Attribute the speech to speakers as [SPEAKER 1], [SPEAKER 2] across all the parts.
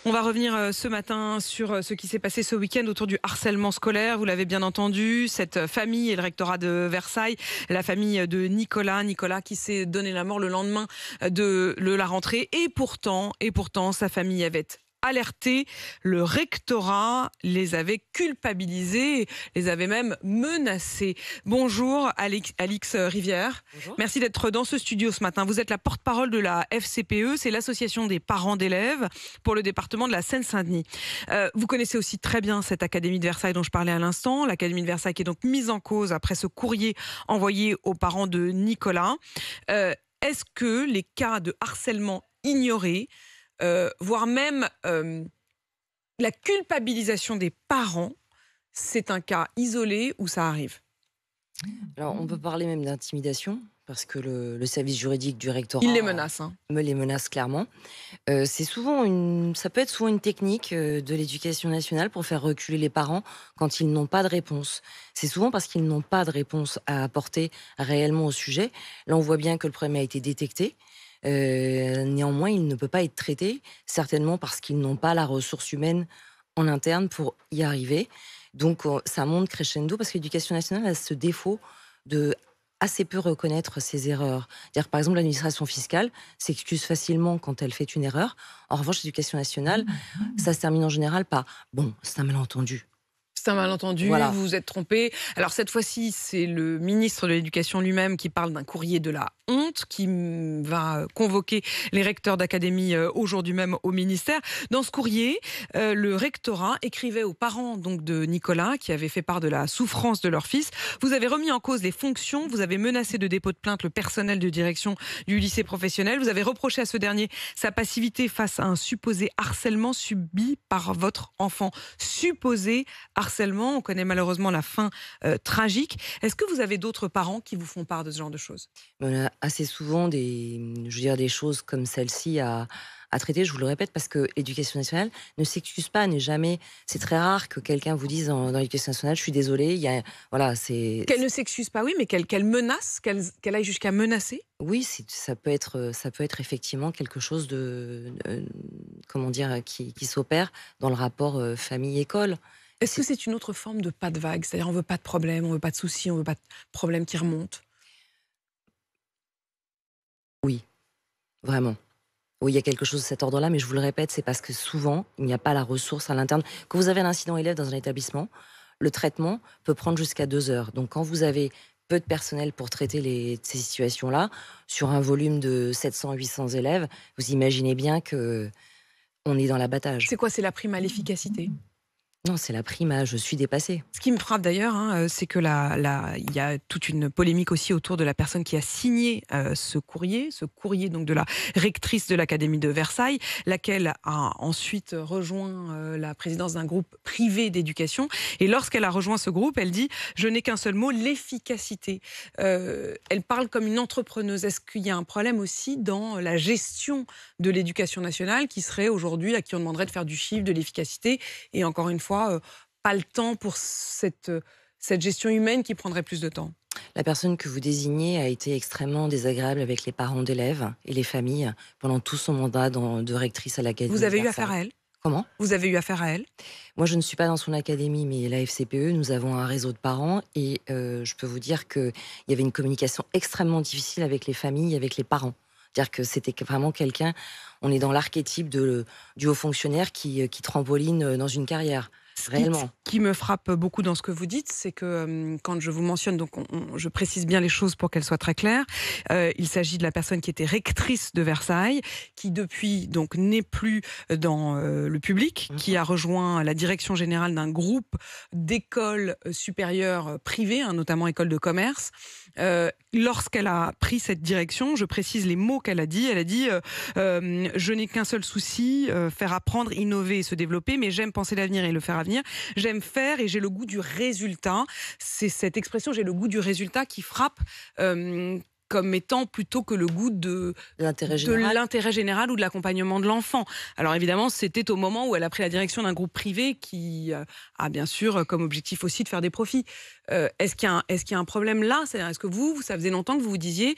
[SPEAKER 1] On va revenir ce matin sur ce qui s'est passé ce week-end autour du harcèlement scolaire. Vous l'avez bien entendu, cette famille et le rectorat de Versailles, la famille de Nicolas qui s'est donné la mort le lendemain de la rentrée. Et pourtant, sa famille avait alerté, le rectorat les avait culpabilisés, les avait même menacés. Bonjour Alix Rivière.
[SPEAKER 2] Bonjour.
[SPEAKER 1] Merci d'être dans ce studio ce matin. Vous êtes la porte-parole de la FCPE, c'est l'association des parents d'élèves pour le département de la Seine-Saint-Denis. Vous connaissez aussi très bien cette Académie de Versailles dont je parlais à l'instant, l'Académie de Versailles qui est donc mise en cause après ce courrier envoyé aux parents de Nicolas. Est-ce que les cas de harcèlement ignorés, voire même la culpabilisation des parents, c'est un cas isolé où ça arrive?
[SPEAKER 2] Alors, on peut parler même d'intimidation, parce que le service juridique du rectorat
[SPEAKER 1] Il les menace.
[SPEAKER 2] me les menace clairement. C'est souvent ça peut être souvent une technique de l'éducation nationale pour faire reculer les parents quand ils n'ont pas de réponse. C'est souvent parce qu'ils n'ont pas de réponse à apporter réellement au sujet. Là, on voit bien que le problème a été détecté. Néanmoins, il ne peut pas être traité, certainement parce qu'ils n'ont pas la ressource humaine en interne pour y arriver. Donc, ça monte crescendo parce que l'éducation nationale a ce défaut de assez peu reconnaître ses erreurs. C'est-à-dire, par exemple, l'administration fiscale s'excuse facilement quand elle fait une erreur. En revanche, l'éducation nationale, ça se termine en général par « bon, c'est un malentendu ».
[SPEAKER 1] C'est un malentendu,
[SPEAKER 2] Voilà.
[SPEAKER 1] vous vous êtes trompé. Alors cette fois-ci, c'est le ministre de l'Éducation lui-même qui parle d'un courrier de la honte, qui va convoquer les recteurs d'académie aujourd'hui même au ministère. Dans ce courrier, le rectorat écrivait aux parents donc de Nicolas, qui avaient fait part de la souffrance de leur fils. Vous avez remis en cause les fonctions, vous avez menacé de dépôt de plainte le personnel de direction du lycée professionnel, vous avez reproché à ce dernier sa passivité face à un supposé harcèlement subi par votre enfant. Supposé harcèlement, on connaît malheureusement la fin tragique. Est-ce que vous avez d'autres parents qui vous font part de ce genre de choses?
[SPEAKER 2] On a assez souvent des choses comme celle-ci à traiter, je vous le répète, parce que l'éducation nationale ne s'excuse pas, n'est jamais. C'est très rare que quelqu'un vous dise dans l'éducation nationale, je suis désolé, voilà, c'est.
[SPEAKER 1] Qu'elle ne s'excuse pas, oui, mais qu'elle menace, qu'elle aille jusqu'à menacer?
[SPEAKER 2] Oui, ça peut être effectivement quelque chose comment dire, qui s'opère dans le rapport famille-école.
[SPEAKER 1] Est-ce que c'est une autre forme de pas de vague? C'est-à-dire on veut pas de problème, on veut pas de soucis, on veut pas de problème qui remonte?
[SPEAKER 2] Oui, vraiment. Oui, il y a quelque chose de cet ordre-là, mais je vous le répète, c'est parce que souvent, il n'y a pas la ressource à l'interne. Quand vous avez un incident élève dans un établissement, le traitement peut prendre jusqu'à 2 heures. Donc, quand vous avez peu de personnel pour traiter ces situations-là, sur un volume de 700-800 élèves, vous imaginez bien que on est dans l'abattage.
[SPEAKER 1] C'est quoi? C'est la prime à l'efficacité?
[SPEAKER 2] Non, c'est la prime à « je suis dépassé ».
[SPEAKER 1] Ce qui me frappe d'ailleurs, c'est que il y a toute une polémique aussi autour de la personne qui a signé ce courrier donc de la rectrice de l'Académie de Versailles, laquelle a ensuite rejoint la présidence d'un groupe privé d'éducation. Et lorsqu'elle a rejoint ce groupe, elle dit « je n'ai qu'un seul mot, l'efficacité ». Elle parle comme une entrepreneuse. Est-ce qu'il y a un problème aussi dans la gestion de l'éducation nationale qui serait aujourd'hui, à qui on demanderait de faire du chiffre, de l'efficacité et encore une fois, pas le temps pour cette gestion humaine qui prendrait plus de temps?
[SPEAKER 2] La personne que vous désignez a été extrêmement désagréable avec les parents d'élèves et les familles pendant tout son mandat de rectrice à l'Académie.
[SPEAKER 1] Vous avez eu
[SPEAKER 2] Versailles.
[SPEAKER 1] affaire à elle?
[SPEAKER 2] Comment?
[SPEAKER 1] Vous avez eu affaire à elle?
[SPEAKER 2] Moi, je ne suis pas dans son académie, mais la FCPE, nous avons un réseau de parents et je peux vous dire qu'il y avait une communication extrêmement difficile avec les familles, avec les parents. C'est-à-dire que c'était vraiment quelqu'un, on est dans l'archétype du haut fonctionnaire qui trampoline dans une carrière. Réellement.
[SPEAKER 1] Ce qui me frappe beaucoup dans ce que vous dites, c'est que quand je vous mentionne, donc je précise bien les choses pour qu'elles soient très claires. Il s'agit de la personne qui était rectrice de Versailles, qui depuis donc n'est plus dans le public, qui a rejoint la direction générale d'un groupe d'écoles supérieures privées, notamment écoles de commerce. Lorsqu'elle a pris cette direction, je précise les mots qu'elle a dit. Elle a dit je n'ai qu'un seul souci, faire apprendre, innover et se développer, mais j'aime penser l'avenir et le faire à venir. J'aime faire et j'ai le goût du résultat. C'est cette expression, j'ai le goût du résultat, qui frappe comme étant plutôt que le goût de l'intérêt général ou de l'accompagnement de l'enfant. Alors évidemment, c'était au moment où elle a pris la direction d'un groupe privé qui a bien sûr comme objectif aussi de faire des profits. Est-ce qu'il y a un problème là? C'est-à-dire, est-ce que ça faisait longtemps que vous vous disiez,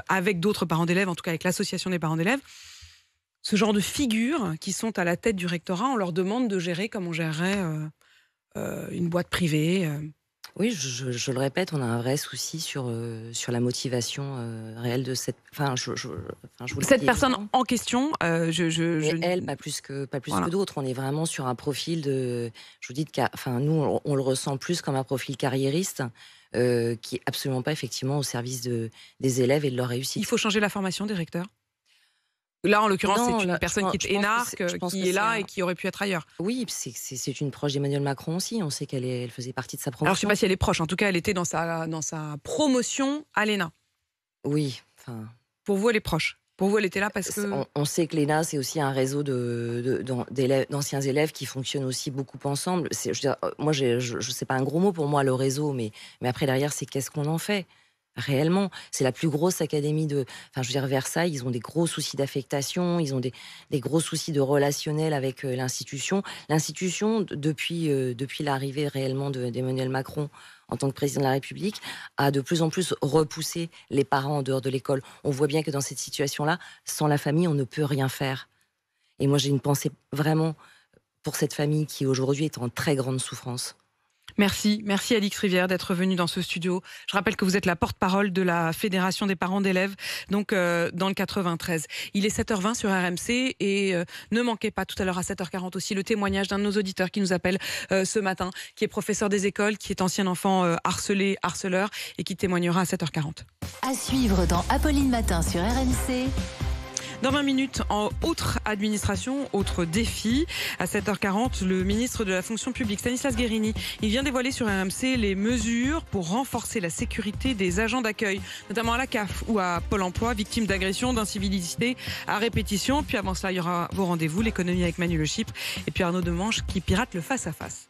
[SPEAKER 1] avec d'autres parents d'élèves, en tout cas avec l'association des parents d'élèves, ce genre de figures qui sont à la tête du rectorat, on leur demande de gérer comme on gérerait une boîte privée.
[SPEAKER 2] Oui, je le répète, on a un vrai souci sur la motivation réelle de cette. Enfin, je vous le
[SPEAKER 1] Cette
[SPEAKER 2] dis
[SPEAKER 1] personne
[SPEAKER 2] évidemment.
[SPEAKER 1] en question,
[SPEAKER 2] Mais elle, pas plus
[SPEAKER 1] voilà.
[SPEAKER 2] que d'autres. On est vraiment sur un profil de. Je vous dis, enfin, nous, on le ressent plus comme un profil carriériste qui est absolument pas effectivement au service des élèves et de leur
[SPEAKER 1] Il
[SPEAKER 2] réussite.
[SPEAKER 1] faut changer la formation des recteurs. Là, en l'occurrence,
[SPEAKER 2] Non,
[SPEAKER 1] c'est une
[SPEAKER 2] là,
[SPEAKER 1] personne qui est énarque,
[SPEAKER 2] je pense que
[SPEAKER 1] qui est
[SPEAKER 2] c'est
[SPEAKER 1] là et
[SPEAKER 2] un.
[SPEAKER 1] qui aurait pu être ailleurs.
[SPEAKER 2] Oui, c'est une proche d'Emmanuel Macron aussi. On sait elle faisait partie de sa
[SPEAKER 1] Alors, je ne sais
[SPEAKER 2] promotion.
[SPEAKER 1] pas si elle est proche. En tout cas, elle était dans sa promotion à l'ENA.
[SPEAKER 2] Oui, enfin.
[SPEAKER 1] Pour vous, elle est proche. Pour vous, elle était là parce que...
[SPEAKER 2] On sait que l'ENA, c'est aussi un réseau d'anciens élèves qui fonctionnent aussi beaucoup ensemble. Je veux dire, moi, je sais pas un gros mot pour moi, le réseau, mais après, derrière, c'est qu'est-ce qu'on en fait réellement. C'est la plus grosse académie de... Enfin, je veux dire, Versailles, ils ont des gros soucis d'affectation, ils ont des gros soucis de relationnel avec l'institution. L'institution, depuis l'arrivée réellement d'Emmanuel Macron en tant que président de la République, a de plus en plus repoussé les parents en dehors de l'école. On voit bien que dans cette situation-là, sans la famille, on ne peut rien faire. Et moi, j'ai une pensée vraiment pour cette famille qui aujourd'hui est en très grande souffrance.
[SPEAKER 1] Merci Alix Rivière d'être venue dans ce studio. Je rappelle que vous êtes la porte-parole de la Fédération des parents d'élèves, donc dans le 93. Il est 7h20 sur RMC et ne manquez pas tout à l'heure à 7h40 aussi le témoignage d'un de nos auditeurs qui nous appelle ce matin, qui est professeur des écoles, qui est ancien enfant harceleur et qui témoignera à 7h40.
[SPEAKER 3] À suivre dans Apolline Matin sur RMC.
[SPEAKER 1] Dans 20 minutes, en autre administration, autre défi, à 7h40, le ministre de la fonction publique, Stanislas Guerini, il vient dévoiler sur RMC les mesures pour renforcer la sécurité des agents d'accueil, notamment à la CAF ou à Pôle emploi, victimes d'agressions, d'incivilité à répétition. Puis avant cela, il y aura vos rendez-vous, l'économie avec Manu Le Chypre et puis Arnaud Demange qui pirate le face-à-face.